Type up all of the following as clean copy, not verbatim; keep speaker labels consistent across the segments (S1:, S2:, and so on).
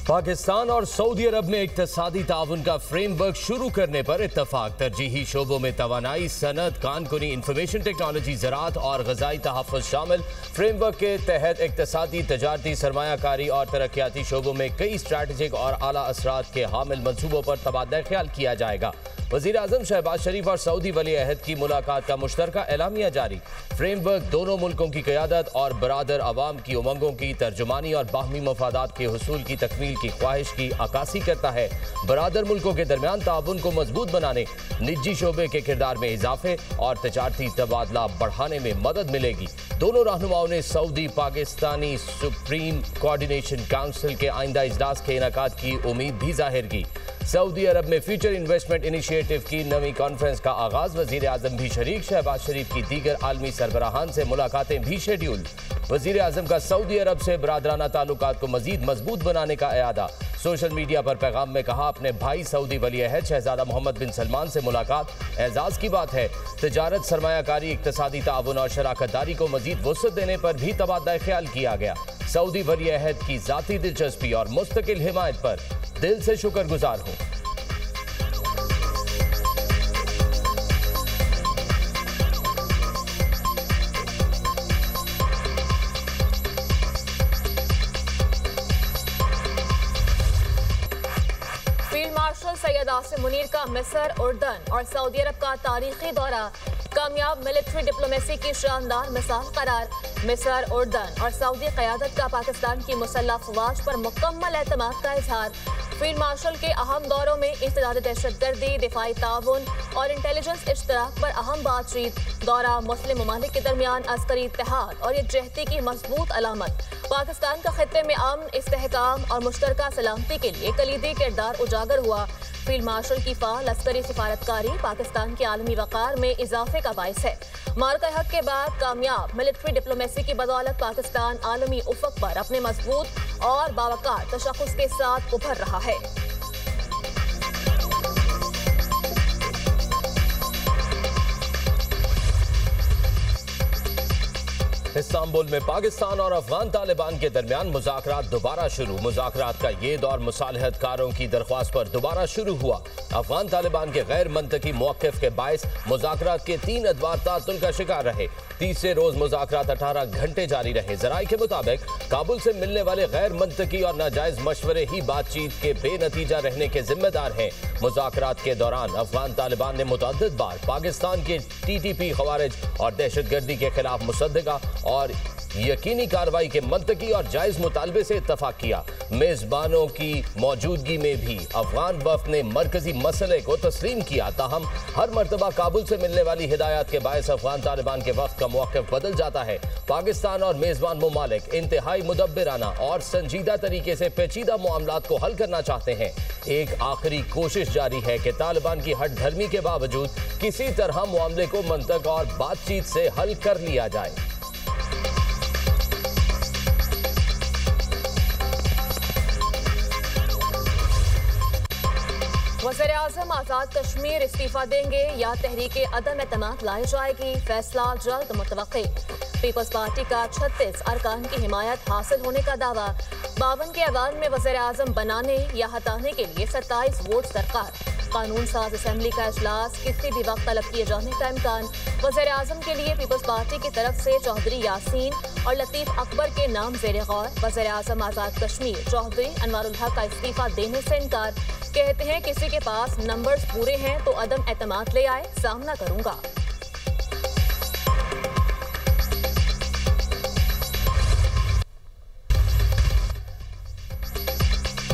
S1: पाकिस्तान और सऊदी अरब में इक्तिसादी ताउन का फ्रेमवर्क शुरू करने पर इत्तफाक। तरजीही शोबों में तवानाई, सनत, कानकुनी, इंफॉर्मेशन टेक्नोलॉजी, ज़राअत और ग़ज़ाई तहफ़्फ़ुज़ शामिल। फ्रेमवर्क के तहत इक्तिसादी, तजारती, सरमायाकारी और तरक्याती शोबों में कई स्ट्रैटेजिक और आला असरात के हामिल मनसूबों पर तबादला ख्याल किया जाएगा। वज़ीर आज़म शहबाज शरीफ और सऊदी वली अहद की मुलाकात का मुश्तरका एलामिया जारी। फ्रेमवर्क दोनों मुल्कों की क़यादत और बरादर अवाम की उमंगों की तर्जुमानी और बाहमी मफादात के हुसूल की तकमील की ख्वाहिश की अक्कासी करता है। बरादर मुल्कों के दरमियान ताउन को मजबूत बनाने, निजी शोबे के किरदार में इजाफे और तजारती तबादला बढ़ाने में मदद मिलेगी। दोनों रहनुमाओं ने Saudi Pakistani supreme coordination council के आइंदा इजलास के इनेकाद की उम्मीद भी जाहिर की। सऊदी अरब में फ्यूचर इन्वेस्टमेंट इनिशिएटिव की नवी कॉन्फ्रेंस का आगाज। वज़ीर आज़म भी शरीक। शहबाज शरीफ की दीगर आलमी सरबराहान से मुलाकातें भी शेड्यूल। वज़ीर आज़म का सऊदी अरब से बरादराना ताल्लुकात को मजीद मजबूत बनाने का इरादा। सोशल मीडिया पर पैगाम में कहा, अपने भाई सऊदी वली अहद शहजादा मोहम्मद बिन सलमान से मुलाकात एजाज की बात है। तजारत, सरमायाकारी, इक्तिसादी ताउन और शराकत दारी को मजीद वसअत देने पर भी तबादला ख्याल किया गया। सऊदी वली अहद की जाती दिलचस्पी और मुस्तकिल हिमायत पर दिल से शुक्रगुजार हूँ।
S2: फील्ड मार्शल सैयद आसिम मुनीर का मिस्र, उर्दन और सऊदी अरब का तारीखी दौरा कामयाब मिलिट्री डिप्लोमेसी की शानदार मिसाल करार। मिस्र, उर्दन और सऊदी क़यादत का पाकिस्तान की मुसल्लह अफ़वाज पर मुकम्मल एतमाद का इजहार। फील्ड मार्शल के अहम दौरों में इंसदाद दहशतगर्दी, दिफाई ताउन और इंटेलिजेंस इश्तराक पर अहम बातचीत। दौरा मुस्लिम ममालिक के दरमियान अस्करी इत्तेहाद और यकजहती की मजबूत अलामत। पाकिस्तान का खित्ते में अमन, इस्तेहकाम और मुश्तरका सलामती के लिए कलीदी किरदार उजागर हुआ। फील्ड मार्शल की फ़ाल अस्करी सिफारतकारी पाकिस्तान के आलमी वक़ार में इजाफे का बाइस है। मार्का हक के बाद कामयाब मिलिट्री डिप्लोमेसी की बदौलत पाकिस्तान आलमी उफ़क़ पर अपने मजबूत और बावकार तशख़्ख़ुस के साथ उभर रहा है।
S1: इस्तांबुल में पाकिस्तान और अफगान तालिबान के दरमियान मुज़ाकरात दोबारा शुरू। मुज़ाकरात का ये दौर मुसालहतकारों की दरख्वास्त पर दोबारा शुरू हुआ। अफगान तालिबान के गैर मंतकी मौक़िफ़ के बायस मुज़ाकरात के 3 अदवार तातुल का शिकार रहे। तीसरे रोज़ मुज़ाकरात 18 घंटे जारी रहे। ज़राए के मुताबिक काबुल से मिलने वाले गैर मंतकी और नाजायज़ मशवरे ही बातचीत के बेनतीजा रहने के जिम्मेदार हैं। मुज़ाकरात के दौरान अफगान तालिबान ने मुतअद्दिद बार पाकिस्तान के TTP, खवारिज और दहशतगर्दी के खिलाफ मुसद्दका और यकीनी कार्रवाई के मंतकी और जायज़ मुतालबे से इत्तफाक किया। मेज़बानों की मौजूदगी में भी अफगान वफ़द ने मरकजी मसले को तस्लीम किया। ताहम हर मरतबा काबुल से मिलने वाली हिदायत के बायस अफगान तालिबान के वफ़द का मौक़िफ़ बदल जाता है। पाकिस्तान और मेज़बान ममालिक इंतहाई मुदब्बिराना और संजीदा तरीके से पेचीदा मामलात को हल करना चाहते हैं। एक आखिरी कोशिश जारी है कि तालिबान की हट धर्मी के बावजूद किसी तरह मामले को मंतक और बातचीत से हल कर लिया जाए।
S2: वज़ीर आज़म आज़ाद कश्मीर इस्तीफा देंगे या तहरीके अदम एतमाद लाई जाएगी, फैसला जल्द मुतवक्की। पीपल्स पार्टी का 36 अरकान की हिमायत हासिल होने का दावा। 52 के ऐवान में वज़ीर आज़म बनाने या हटाने के लिए 27 वोट दरकार। कानून साज असम्बली का इजलास किसी भी वक्त तलब किए जाने का इम्कान। वज़ीर आज़म के लिए पीपल्स पार्टी की तरफ से चौधरी यासीन और लतीफ़ अकबर के नाम ज़ेर गौर। वज़ीर आज़म आज़ाद कश्मीर चौधरी अनवारुल हक का इस्तीफा देने से इनकार। कहते हैं किसी के पास नंबर्स पूरे हैं तो अदम एतमाद ले आए, सामना करूंगा।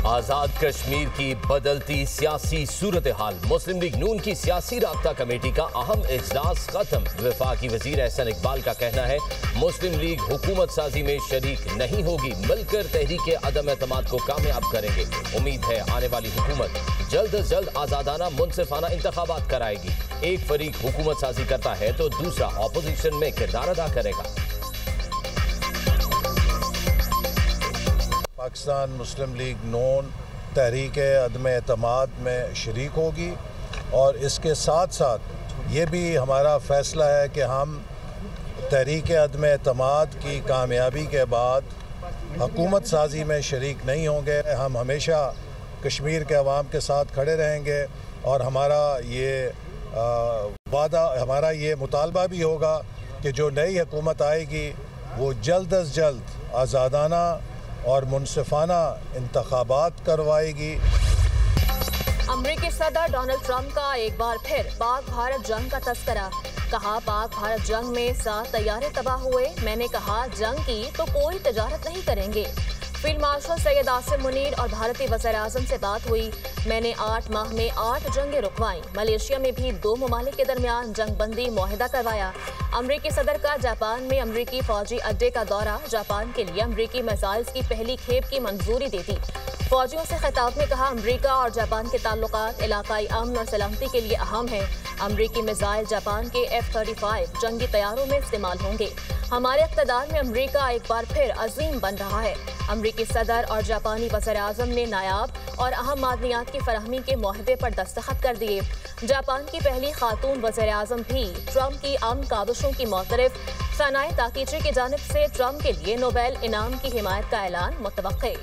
S1: आज़ाद कश्मीर की बदलती सियासी सूरत हाल। मुस्लिम लीग नून की सियासी राब्ता कमेटी का अहम इजलास खत्म। वफाकी वजीर एहसन इकबाल का कहना है, मुस्लिम लीग हुकूमत साजी में शरीक नहीं होगी, मिलकर तहरीके अदम एतमाद को कामयाब करेंगे। उम्मीद है आने वाली हुकूमत जल्द अज जल्द आज़ादाना मुनसिफाना इंतखाबात कराएगी। एक फरीक हुकूमत साजी करता है तो दूसरा अपोजिशन में किरदार अदा करेगा।
S3: पाकिस्तान मुस्लिम लीग नून तहरीक अदम एतमाद में शरीक होगी और इसके साथ साथ ये भी हमारा फ़ैसला है कि हम तहरीक अदम एतमाद की कामयाबी के बाद हुकूमत साजी में शरीक नहीं होंगे। हम हमेशा कश्मीर के अवाम के साथ खड़े रहेंगे और हमारा ये मुतालबा भी होगा कि जो नई हुकूमत आएगी वो जल्द अज जल्द आज़ादाना और मुनसिफाना इंतखाबात करवाएगी।
S2: अमेरिकी सदर डोनाल्ड ट्रंप का एक बार फिर पाक भारत जंग का तस्करा। कहा पाक भारत जंग में 7 तैयारे तबाह हुए। मैंने कहा जंग की तो कोई तजारत नहीं करेंगे। फील्ड मार्शल सैयद आसिम मुनीर और भारतीय वज़ीर-ए-आज़म से बात हुई। मैंने 8 माह में 8 जंगें रुकवाई। मलेशिया में भी 2 ममालिक के दरमियान जंग बंदी मुआहिदा करवाया। अमरीकी सदर का जापान में अमरीकी फौजी अड्डे का दौरा। जापान के लिए अमरीकी मिसाइल्स की पहली खेप की मंजूरी दे दी। फौजियों से खिताब में कहा अमरीका और जापान के ताल्लुकात इलाकाई अमन और सलामती के लिए अहम है। अमरीकी मिसाइल जापान के F-35 जंगी तैयारों में इस्तेमाल होंगे। हमारे इक़्तिदार में अमरीका एक बार फिर अजीम बन रहा है। अमरीकी सदर और जापानी वज़ीर-ए-आज़म ने नायाब और अहम मादनियात की फराहमी के मुआहदे पर दस्तखत कर दिए। जापान की पहली खातून वज़ीर-ए-आज़म भी ट्रंप की अमन काविशों की मोतरफ। सनाए ताकीची की जानिब से ट्रंप के लिए नोबेल इनाम की हिमायत का ऐलान मुतवक्के।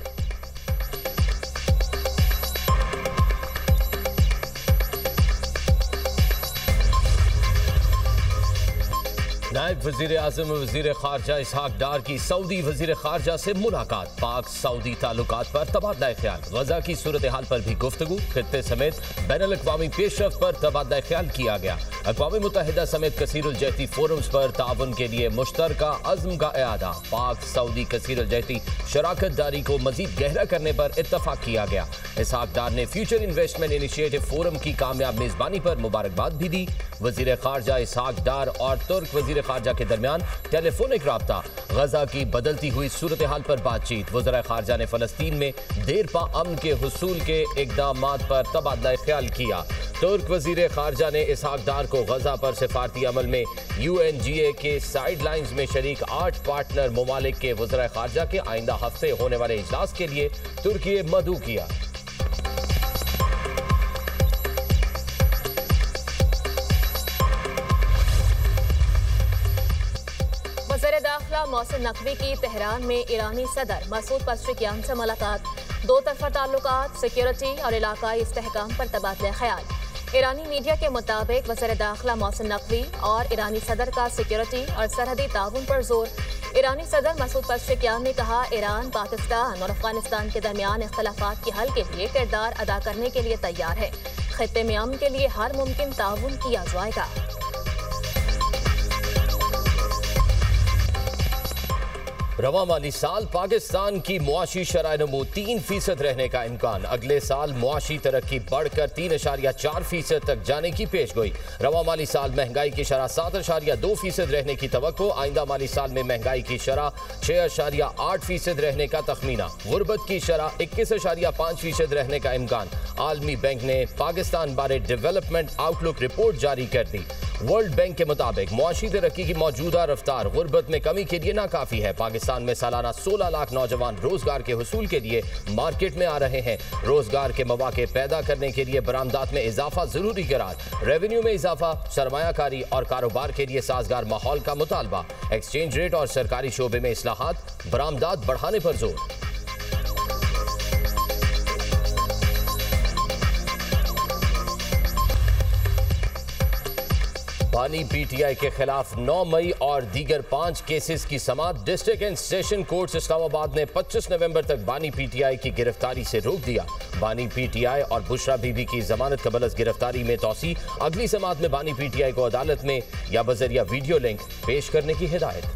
S1: नायब वज़ीर आज़म वज़ीर ख़ारजा इसहाक डार की सऊदी वज़ीर ख़ारजा से मुलाकात। पाक सऊदी ताल्लुकात पर तबादला ख्याल। गजा की सूरत हाल पर भी गुफ्तगू। खित्ते समेत बैनुल अक़वामी पेशरफ़्त पर तबादला ख्याल किया गया। अक़वाम मुत्तहिदा समेत कसीरुल जहती फोरम्स पर ताउन के लिए मुश्तरका अज़्म का इआदा। पाक सऊदी कसीरुल जहती शराकत दारी को मज़ीद गहरा करने पर इत्तफ़ाक़ किया गया। इसहाक डार ने फ्यूचर इन्वेस्टमेंट इनिशिएटिव फोरम की कामयाब मेज़बानी पर मुबारकबाद भी दी। वज़ीर ख़ारजा इसहाक डार और तुर्क वज़ीर ख़ारजा के दरमियान टेलीफोनिक राब्ता। गजा की बदलती हुई सूरत हाल पर बातचीत। वज़ीर ख़ारजा ने फ़लस्तीन में देरपा अमन के हुसूल के इक़दामात पर तबादला ख्याल किया। तुर्क वज़ीर ख़ारजा ने इसहाक डार को गजा पर सिफारती अमल में UNGA के साइड लाइन्स में शरीक 8 पार्टनर ममालिक के वज़ीर ख़ारजा के आइंदा हफ्ते होने वाले इजलास के लिए तुर्की मदऊ किया।
S2: वज़ीर दाखिला मोहसिन नकवी की तेहरान में ईरानी सदर मसूद पज़ेश्कियान से मुलाकात। 2 तरफ़ा ताल्लुकात, सिक्योरिटी और इलाकाई इस्तेहकाम पर तबादला ख्याल। ईरानी मीडिया के मुताबिक वज़ीर दाखिला मोहसिन नकवी और ईरानी सदर का सिक्योरिटी और सरहदी ताउन पर जोर। ईरानी सदर मसूद पज़ेश्कियान ने कहा ईरान पाकिस्तान और अफगानिस्तान के दरमियान इख्तिलाफात के हल के लिए किरदार अदा करने के लिए तैयार है। खित्ते में अमन के लिए हर मुमकिन ताउन किया जाएगा।
S1: रवा माली साल पाकिस्तान की मुआशी शरह नमू 3% रहने का इम्कान। अगले साल मुआशी तरक्की बढ़कर 3.4% तक जाने की पेशगोई। रवा माली साल महंगाई की शरह 7.2% रहने की तवक्को। आइंदा माली साल में महंगाई की शरह 6.8% रहने का तखमीना। गुर्बत की शरह 21.5% रहने का इम्कान। आलमी बैंक ने पाकिस्तान बारे डेवलपमेंट आउटलुक रिपोर्ट जारी कर दी। वर्ल्ड बैंक के मुताबिक मुआशी तरक्की की मौजूदा रफ्तार गुर्बत में कमी के लिए नाकाफी है। पाकिस्तान में सालाना 16 लाख नौजवान रोजगार के हुसूल के लिए मार्केट में आ रहे हैं। रोजगार के मौके पैदा करने के लिए बरामदात में इजाफा जरूरी करार। रेवेन्यू में इजाफा, सरमायाकारी और कारोबार के लिए साजगार माहौल का मुतालबा। एक्सचेंज रेट और सरकारी शोबे में इस्लाहात, बरामदात बढ़ाने पर जोर। बानी PTI के खिलाफ 9 मई और दीगर 5 केसेस की समाअत। District and session court Islamabad ने 25 नवंबर तक बानी PTI की गिरफ्तारी से रोक दिया। बानी PTI और बुशरा बीबी की जमानत कबल गिरफ्तारी में तौसी। अगली समाअत में बानी PTI को अदालत में या बजरिया वीडियो लिंक पेश करने की हिदायत।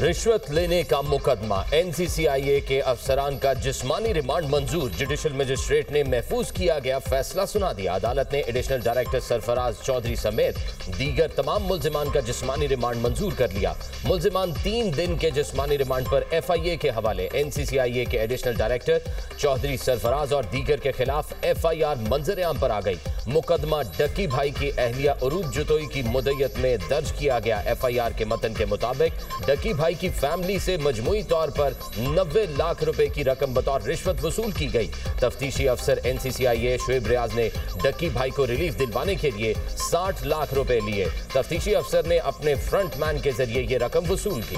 S1: रिश्वत लेने का मुकदमा। NCCIA के अफसरान का जिस्मानी रिमांड मंजूर। जुडिशल मजिस्ट्रेट ने महफूज किया गया फैसला सुना दिया। अदालत ने एडिशनल डायरेक्टर सरफराज चौधरी समेत दीगर तमाम मुल्जिमान का जिस्मानी रिमांड मंजूर कर लिया। मुल्जिमान 3 दिन के जिस्मानी रिमांड पर FIA के हवाले। NCCIA के एडिशनल डायरेक्टर चौधरी सरफराज और दीगर के खिलाफ FIR मंजर आम पर आ गई। मुकदमा डक्की भाई की अहलिया अरूप जुतोई की मुद्दत में दर्ज किया गया। FIR के मतन के मुताबिक डक्की भाई की फैमिली से मजमूई तौर पर 90 लाख रुपए की रकम बतौर रिश्वत वसूल की गई। तफ्तीशी अफसर NCCIA शुएब रियाज ने डक्की भाई को रिलीफ दिलवाने के लिए 60 लाख रुपए लिए। तफ्तीशी अफसर ने अपने फ्रंटमैन के जरिए ये रकम वसूल की।